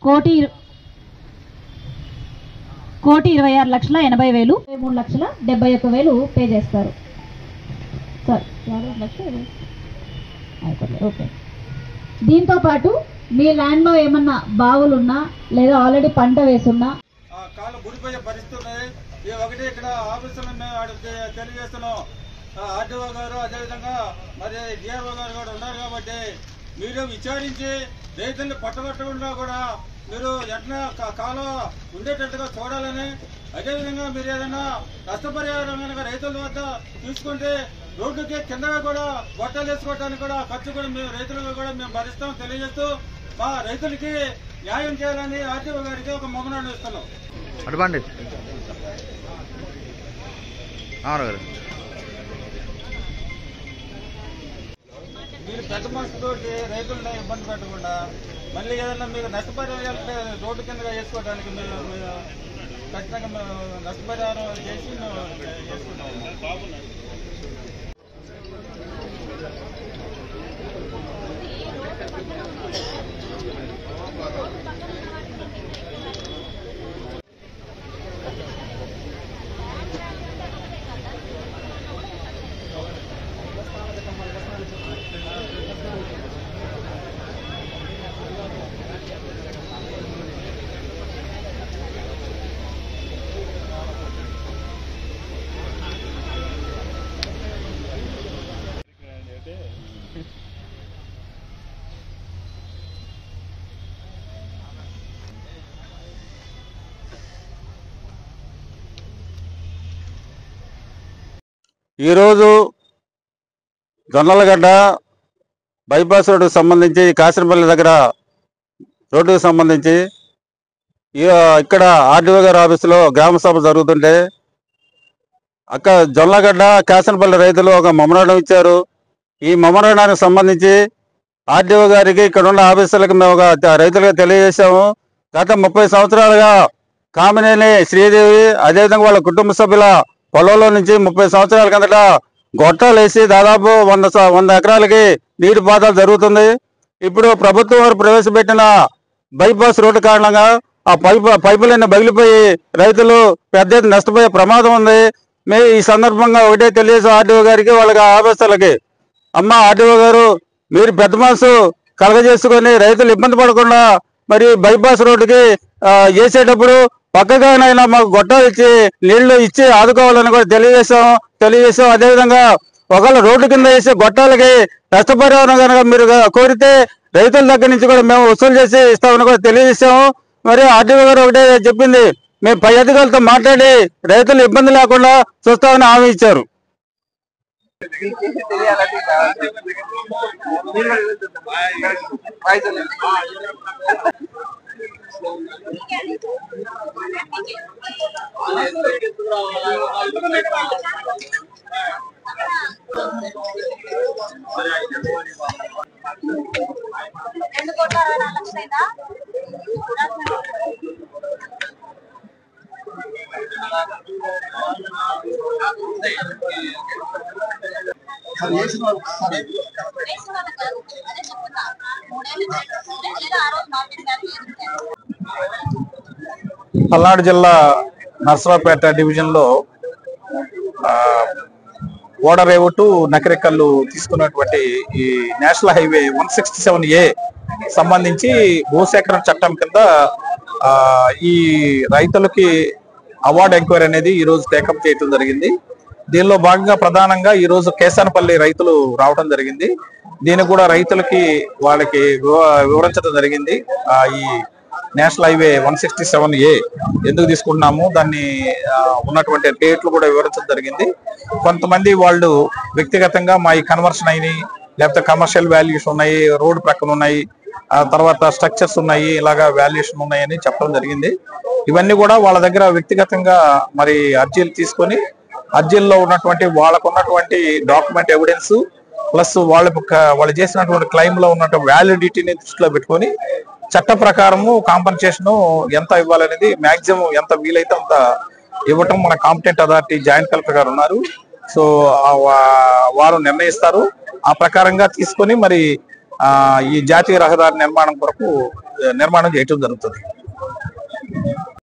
1,26,80,000 3,71,000 pay చేస్తారు. Sorry, okay. దీంతో పాటు మీ ల్యాండ్లో ఏమన్నా బావులున్నా లేదా ఆల్రెడీ పంట వేసున్నా కాలం గుడిపోయే పరిస్థితి ఉన్నాయి. ఒకటి ఇక్కడ ఆఫీసులో మేము తెలియజేస్తున్నాం. ఆర్డీఓ గారు అదేవిధంగా మరి డిఆర్ఓ గారు కూడా ఉన్నారు కాబట్టి మీరు విచారించి రైతుల్ని పట్టగొట్టకుండా కూడా మీరు ఎట్లా కాలం ఉండేటట్టుగా చూడాలని, అదేవిధంగా మీరు ఏదైనా నష్టపరిహారం కనుక రైతుల వద్ద తీసుకుంటే రోడ్డుకి కిందగా కూడా గొట్టాలు వేసుకోవడానికి కూడా ఖర్చు కూడా మేము రైతులకు కూడా మేము భరిస్తాం తెలియజేస్తూ మా రైతులకి న్యాయం చేయాలని ఆర్టీఓ గారికి ఒక మొమ్మనాడు ఇస్తున్నాం. మీరు పెద్ద మనసుతో రైతులను ఇబ్బంది పెట్టకుండా మళ్ళీ ఏదైనా మీకు నష్టపరిహారం రోడ్డు కిందగా వేసుకోవడానికి మీరు ఖచ్చితంగా మేము నష్టపరిహారం చేసి మేము చేసుకుంటాము. ఈరోజు జొన్నలగడ్డ బైపాస్ రోడ్డుకు సంబంధించి కాసినపల్లి దగ్గర రోడ్డుకు సంబంధించి ఇక్కడ ఆర్డీఓ గారి ఆఫీసులో గ్రామ సభ జరుగుతుంటే అక్కడ జొన్నలగడ్డ కాసినపల్లి రైతులు ఒక మెమోరాండం ఇచ్చారు. ఈ మెమోరాండానికి సంబంధించి ఆర్డీఓ గారికి ఇక్కడ ఉన్న ఆఫీసులకు మేము ఒక రైతులుగా తెలియజేశాము. గత 30 సంవత్సరాలుగా కామినేని శ్రీదేవి అదేవిధంగా వాళ్ళ కుటుంబ సభ్యుల పొలంలో నుంచి 30 సంవత్సరాల కిందట గొట్టాలు వేసి దాదాపు 100 ఎకరాలకి నీటి పాతాలు జరుగుతుంది. ఇప్పుడు ప్రభుత్వం వారు ప్రవేశపెట్టిన బైపాస్ రోడ్డు కారణంగా ఆ పైపులన్నీ పగిలిపోయి రైతులు పెద్ద ఎత్తున నష్టపోయే ప్రమాదం ఉంది. మేము ఈ సందర్భంగా ఒకటే తెలియజేసాం ఆర్డీఓ గారికి వాళ్ళకి ఆఫీసర్లకి, అమ్మ ఆర్డీఓ గారు మీరు పెద్ద మనసు కలగజేసుకొని రైతులు ఇబ్బంది పడకుండా మరి బైపాస్ రోడ్డుకి వేసేటప్పుడు పక్కగానైనా మాకు గొట్టాలు ఇచ్చి నీళ్లు ఇచ్చి ఆదుకోవాలని కూడా తెలియజేసాం. అదేవిధంగా ఒకవేళ రోడ్డు కింద వేసే గొట్టాలకి నష్టపరిహారం కనుక మీరు కోరితే రైతుల దగ్గర నుంచి కూడా మేము వసూలు చేసి ఇస్తామని కూడా తెలియజేసాము. మరి ఆర్డీఓ గారు ఒకటే చెప్పింది, మేము పై అధికారులతో మాట్లాడి రైతులు ఇబ్బంది లేకుండా చూస్తామని హామీ ఇచ్చారు. పల్నాడు జిల్లా నర్సరావుపేట డివిజన్ లో ఓడరేవు టు నకరికల్లు తీసుకున్నటువంటి ఈ నేషనల్ హైవే 167A సంబంధించి భూసేకరణ చట్టం కింద ఈ రైతులకి అవార్డు ఎంక్వైరీ అనేది ఈ రోజు టేకప్ చేయడం జరిగింది. దీనిలో భాగంగా ప్రధానంగా ఈ రోజు కేసానపల్లి రైతులు రావడం జరిగింది. దీన్ని కూడా రైతులకి వాళ్ళకి వివరించడం జరిగింది. ఈ నేషనల్ హైవే 167A ఎందుకు తీసుకుంటున్నాము, దాన్ని ఉన్నటువంటి రేట్లు కూడా వివరించడం జరిగింది. కొంతమంది వాళ్ళు వ్యక్తిగతంగా మా ఈ కన్వర్షన్ అయినాయి, లేకపోతే కమర్షియల్ వాల్యూస్ ఉన్నాయి, రోడ్ ప్రక్కన ఉన్నాయి, తర్వాత స్ట్రక్చర్స్ ఉన్నాయి, ఇలాగా వాల్యుయేషన్ ఉన్నాయని చెప్పడం జరిగింది. ఇవన్నీ కూడా వాళ్ళ దగ్గర వ్యక్తిగతంగా మరి అర్జీలు తీసుకొని అర్జీల్లో ఉన్నటువంటి వాళ్ళకున్నటువంటి డాక్యుమెంట్ ఎవిడెన్స్ ప్లస్ వాళ్ళు చేసినటువంటి క్లైమ్ లో ఉన్నటువంటి వ్యాలిడిటీని దృష్టిలో పెట్టుకొని చట్ట ప్రకారము కాంపన్సేషన్ ఎంత ఇవ్వాలనేది మాక్సిమం ఎంత వీలైతే అంత ఇవ్వటం మన కాంపిటెంట్ అథారిటీ జాయింట్ కలెక్టర్ గారు ఉన్నారు. సో వారు నిర్ణయిస్తారు. ఆ ప్రకారంగా తీసుకొని మరి ఈ జాతీయ రహదారి నిర్మాణం కొరకు నిర్మాణం చేయటం జరుగుతుంది.